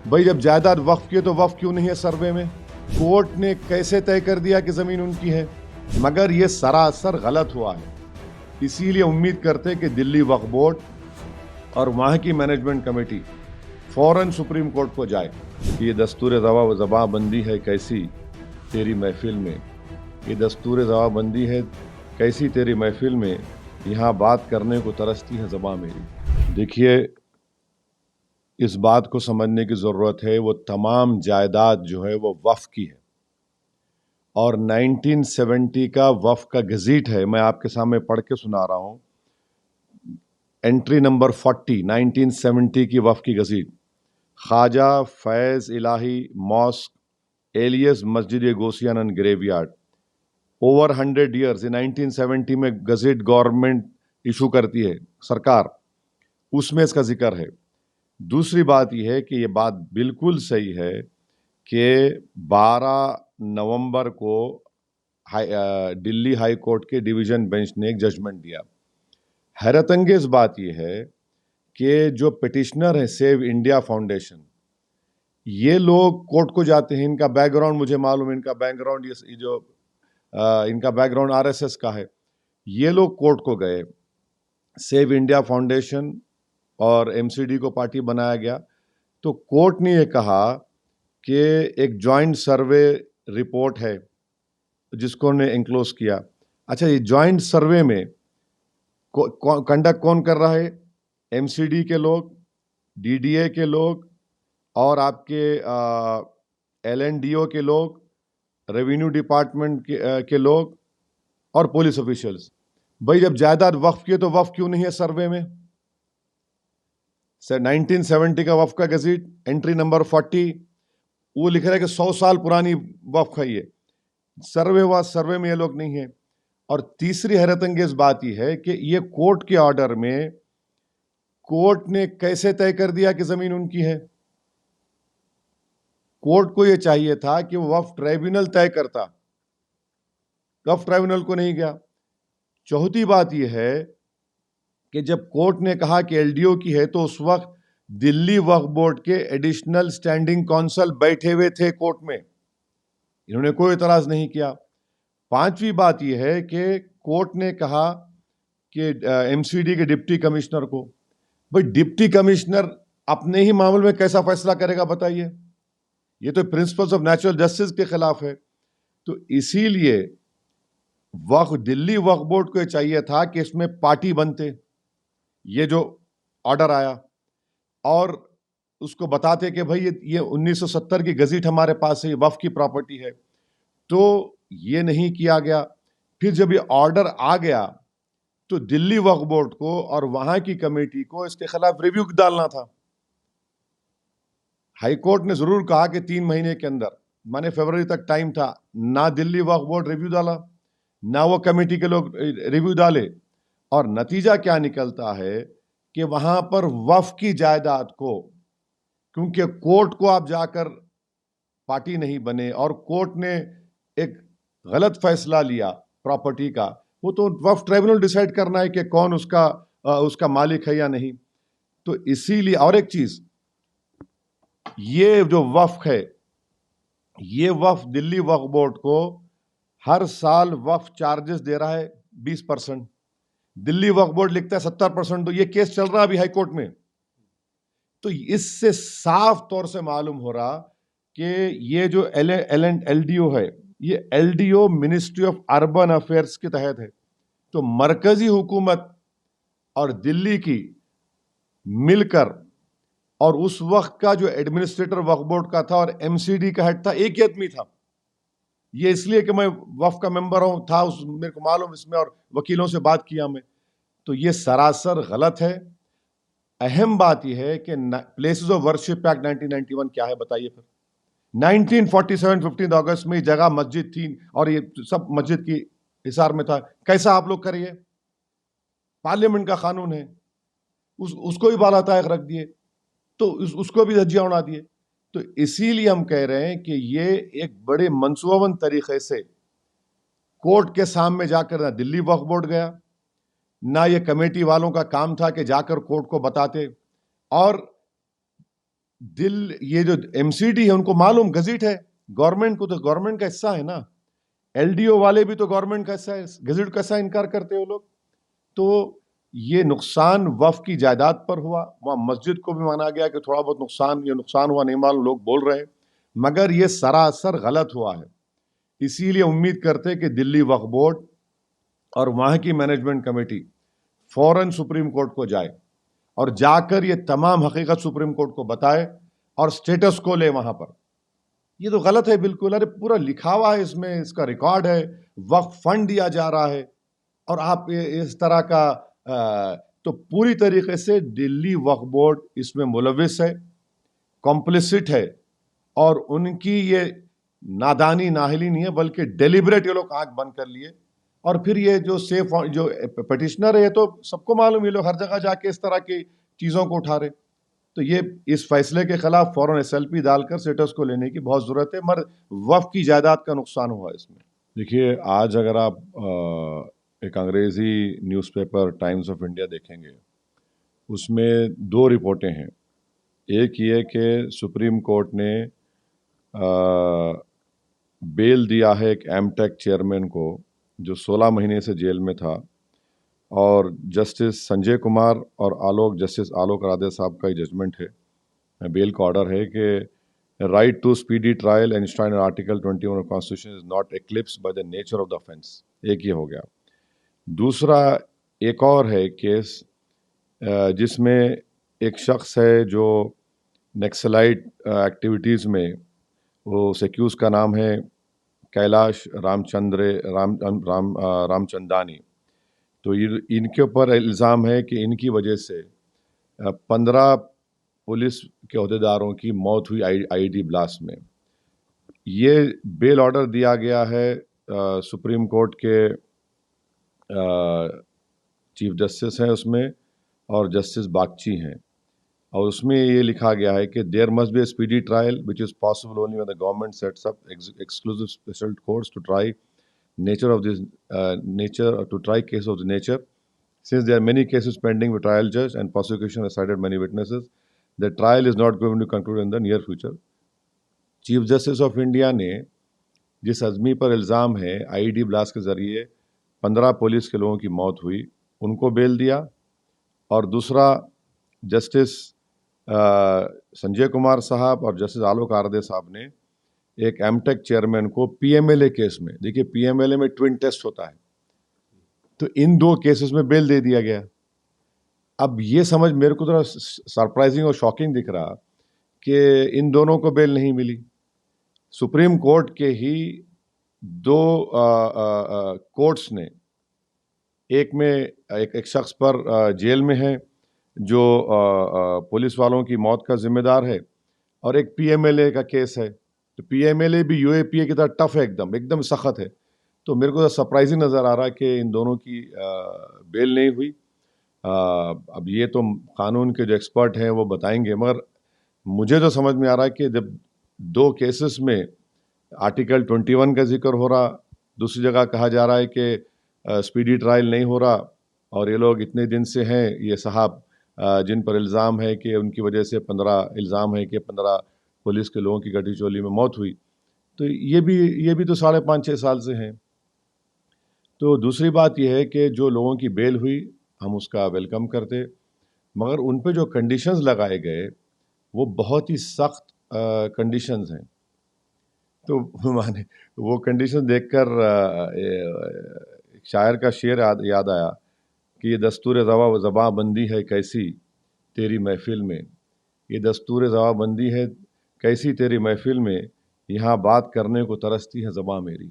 भाई जब जायदाद वक्फ की है तो वक्फ क्यों नहीं है सर्वे में? कोर्ट ने कैसे तय कर दिया कि जमीन उनकी है? मगर ये सरासर गलत हुआ है। इसीलिए उम्मीद करते कि दिल्ली वक्फ बोर्ड और वहां की मैनेजमेंट कमेटी फौरन सुप्रीम कोर्ट को जाए कि ये दस्तूर जमाबंदी है कैसी तेरी महफिल में, ये दस्तूर जमाबंदी है कैसी तेरी महफिल में, यहाँ बात करने को तरसती है ज़बां मेरी। देखिए, इस बात को समझने की ज़रूरत है, वो तमाम जायदाद जो है वो वफ़ की है और 1970 का वफ़ का गज़ीट है। मैं आपके सामने पढ़ के सुना रहा हूँ। एंट्री नंबर 40, 1970 की वफ़ की गज़ीट। ख्वाजा फैज़ इलाही मॉस्क एलियस मस्जिद गोसियान ग्रेवयार्ड, ओवर 100 ईयर्स। 1970 में गज़ीट गवर्नमेंट इशू करती है सरकार, उसमें इसका जिक्र है। दूसरी बात यह है कि ये बात बिल्कुल सही है कि 12 नवंबर को दिल्ली हाई कोर्ट के डिवीज़न बेंच ने एक जजमेंट दिया। हैरत अंगेज बात यह है कि जो पिटिशनर है सेव इंडिया फाउंडेशन, ये लोग कोर्ट को जाते हैं, इनका बैकग्राउंड मुझे मालूम है, इनका बैकग्राउंड इनका बैकग्राउंड आरएसएस का है। ये लोग कोर्ट को गए, सेव इंडिया फाउंडेशन और एमसीडी को पार्टी बनाया गया, तो कोर्ट ने ये कहा कि एक जॉइंट सर्वे रिपोर्ट है जिसको ने एनक्लोज किया। अच्छा, ये जॉइंट सर्वे में कंडक्ट कौन कर रहा है? एमसीडी के लोग, डीडीए के लोग और आपके एलएनडीओ के लोग, रेवेन्यू डिपार्टमेंट के लोग और पुलिस ऑफिशियल्स। भाई जब जायदाद वक्फ की है तो वक्फ क्यों नहीं है सर्वे में? सर 1970 का वक्फ का गज़ीट एंट्री नंबर 40 वो लिख रहा है कि 100 साल पुरानी वक्फ है ये। सर्वे हुआ, सर्वे में ये लोग नहीं है। और तीसरी हैरत अंगेज बात यह है कि ये कोर्ट के ऑर्डर में कोर्ट ने कैसे तय कर दिया कि जमीन उनकी है? कोर्ट को यह चाहिए था कि वो वक्फ ट्राइब्यूनल तय करता, वक्फ ट्राइब्यूनल को नहीं गया। चौथी बात यह है कि जब कोर्ट ने कहा कि एलडीओ की है तो उस वक्त दिल्ली वक्फ बोर्ड के एडिशनल स्टैंडिंग काउंसिल बैठे हुए थे कोर्ट में, इन्होंने कोई इतराज नहीं किया। पांचवी बात यह है कि कोर्ट ने कहा कि एमसीडी के डिप्टी कमिश्नर को, भाई डिप्टी कमिश्नर अपने ही मामले में कैसा फैसला करेगा बताइए? ये तो प्रिंसिपल्स ऑफ नेचुरल जस्टिस के खिलाफ है। तो इसीलिए दिल्ली वक्फ बोर्ड को चाहिए था कि इसमें पार्टी बनते, ये जो ऑर्डर आया, और उसको बताते कि भाई ये 1970 की गज़ीट हमारे पास है, वक्फ की प्रॉपर्टी है। तो ये नहीं किया गया। फिर जब ये ऑर्डर आ गया तो दिल्ली वक्फ बोर्ड को और वहां की कमेटी को इसके खिलाफ रिव्यू डालना था। हाई कोर्ट ने जरूर कहा कि 3 महीने के अंदर, माने फरवरी तक टाइम था, ना दिल्ली वक्फ बोर्ड रिव्यू डाला, ना वो कमेटी के लोग रिव्यू डाले। और नतीजा क्या निकलता है कि वहां पर वक्फ की जायदाद को, क्योंकि कोर्ट को आप जाकर पार्टी नहीं बने और कोर्ट ने एक गलत फैसला लिया प्रॉपर्टी का, वो तो वक्फ ट्राइब्यूनल डिसाइड करना है कि कौन उसका मालिक है या नहीं। तो इसीलिए, और एक चीज, ये जो वक्फ है, ये वक्फ दिल्ली वक्फ बोर्ड को हर साल वक्फ चार्जेस दे रहा है 20%। दिल्ली वक्फ बोर्ड लिखता है 70%। तो ये केस चल रहा है अभी हाई कोर्ट में। तो इससे साफ तौर से मालूम हो रहा कि ये जो एलडीओ है, ये LDO ministry of urban affairs के तहत है। तो मरकजी हुकूमत और दिल्ली की मिलकर, और उस वक्त का जो एडमिनिस्ट्रेटर वक्फ बोर्ड का था और एमसीडी का हेड था, एक ही आदमी था। ये इसलिए कि मैं वक्फ का मेंबर था, मेरे को मालूम इसमें, और वकीलों से बात किया मैं। तो ये सरासर गलत है। अहम बात यह है कि प्लेसेस ऑफ वर्शिप एक्ट 1991 क्या है बताइए फिर? 1947 15 अगस्त में जगह मस्जिद थी और ये सब मस्जिद की हिसार में था। कैसा आप लोग करिए? पार्लियामेंट का कानून है, उसको भी बाला तायक रख दिए, तो उसको भी धज्जियां उड़ा दिए। तो इसीलिए हम कह रहे हैं कि ये एक बड़े मंसूबाबंद तरीके से कोर्ट के सामने जाकर ना दिल्ली वक्फ बोर्ड गया, ना ये कमेटी वालों का काम था कि जाकर कोर्ट को बताते। और دل یہ جو ایم سی ڈی ہے ان کو معلوم گزٹ ہے گورنمنٹ کو، تو گورنمنٹ کا حصہ ہے نا. ایل ڈی او والے بھی تو گورنمنٹ کا حصہ ہے، گزٹ کا حصہ انکار کرتے ہو لوگ. تو یہ نقصان وقف کی جائیداد پر ہوا. وہاں مسجد کو بھی مانا گیا کہ تھوڑا بہت نقصان ہوا، نہیں معلوم، لوگ بول رہے ہیں، مگر یہ سراسر غلط ہوا ہے. اسی لیے امید کرتے کہ دلی وقف بورڈ اور وہاں کی مینجمنٹ کمیٹی فوراً سپریم کورٹ کو جائے اور جا کر یہ تمام حقیقت سپریم کورٹ کو بتائے اور سٹیٹس کو لے وہاں پر. یہ تو غلط ہے بالکل. ارے پورا لکھا ہوا ہے اس میں، اس کا ریکارڈ ہے، وقف فنڈ دیا جا رہا ہے، اور آپ اس طرح کا تو پوری طریقے سے دلی وقف بورڈ اس میں ملوث ہے، کمپلسٹ ہے، اور ان کی یہ نادانی ناہلی نہیں ہے بلکہ ڈیلیبریٹ یہ لوگ آنکھ بند کر لیے. اور پھر یہ جو پٹیشنر ہے، یہ تو سب کو معلوم، یہ لوگ ہر جگہ جا کے اس طرح کی چیزوں کو اٹھا رہے. تو یہ اس فیصلے کے خلاف فوراً ایس ایل پی ڈال کر سٹیٹس کو لینے کی بہت ضرورت ہے. مگر وقف کی جائیداد کا نقصان ہوا اس میں. دیکھیے، آج اگر آپ ایک انگریزی news paper Times of India دیکھیں گے، اس میں 2 رپورٹیں ہیں. ایک یہ کہ سپریم کورٹ نے بیل دیا ہے ایک ایم ٹیک چیئرمین کو جو 16 مہینے سے جیل میں تھا، اور جسٹس سنجے کمار اور جسٹس آلوک رادے صاحب کا یہ ججمنٹ ہے، بیل کا آرڈر ہے کہ right to speedy trial enshrined in article 21 of constitution is not eclipsed by the nature of the offense. ایک یہ ہو گیا. دوسرا ایک اور ہے کیس جس میں ایک شخص ہے جو نیکسلائٹ ایکٹیویٹیز میں، وہ سیکیوز کا نام ہے کیلاش رام چندانی. تو ان کے اوپر الزام ہے کہ ان کی وجہ سے 15 پولیس کے عہدیداروں کی موت ہوئی آئی ڈی بلاسٹ میں. یہ بیل آرڈر دیا گیا ہے سپریم کورٹ کے چیف جسٹس ہیں اس میں، اور جسٹس باگچی ہیں، اور اس میں یہ لکھا گیا ہے کہ there must be a speedy trial which is possible only when the government sets up exclusive special courts to try cases of this nature. Since there are many cases pending with trial judge and prosecution has cited many witnesses, the trial is not going to conclude in the near future. Chief justice of India نے جس عزمی پر الزام ہے I D blast کے ذریعے 15 police کے لوگوں کی موت ہوئی، ان کو بیل دیا. اور دوسرا جسٹس سنجے کمار صاحب اور جسٹس آلوک آردے صاحب نے ایک ایم ٹیک چیئرمین کو P M L A case میں، دیکھیے پی ایم ایل اے میں ٹوین ٹیسٹ ہوتا ہے، تو ان 2 کیسز میں بیل دے دیا گیا. اب یہ سمجھ میرے کو ذرا سرپرائزنگ اور شاکنگ دکھ رہا کہ ان دونوں کو بیل نہیں ملی. سپریم کورٹ کے ہی 2 کورٹس نے، ایک میں ایک شخص پر جیل میں ہے جو پولیس والوں کی موت کا ذمہ دار ہے، اور ایک پی ایم ایل اے کا کیس ہے. تو پی ایم ایل اے بھی یو اے پی اے کی طرح ٹف ہے، ایک دم سخت ہے. تو میرے کو سرپرائزنگ نظر آ رہا کہ ان دونوں کی بیل نہیں ہوئی. اب یہ تو قانون کے جو ایکسپرٹ ہیں وہ بتائیں گے، مگر مجھے تو سمجھ میں آ رہا ہے کہ جب 2 کیسز میں آرٹیکل 21 کا ذکر ہو رہا، دوسری جگہ کہا جا رہا ہے کہ اسپیڈی ٹرائل نہیں ہو رہا، اور یہ لوگ اتنے دن سے ہیں، یہ صاحب جن پر الزام ہے کہ ان کی وجہ سے 15 پولیس کے لوگوں کی گٹی چولی میں موت ہوئی، تو یہ بھی تو 5.5-6 سال سے ہیں. تو دوسری بات یہ ہے کہ جو لوگوں کی بیل ہوئی ہم اس کا ویلکم کرتے، مگر ان پہ جو کنڈیشنز لگائے گئے وہ بہت ہی سخت کنڈیشنز ہیں. تو وہ کنڈیشن دیکھ کر شاعر کا شعر یاد آیا کہ یہ دستور زباں بندی ہے کیسی تیری محفل میں، یہ دستور زباں بندی ہے کیسی تیری محفل میں، یہاں بات کرنے کو ترستی ہے زباں میری.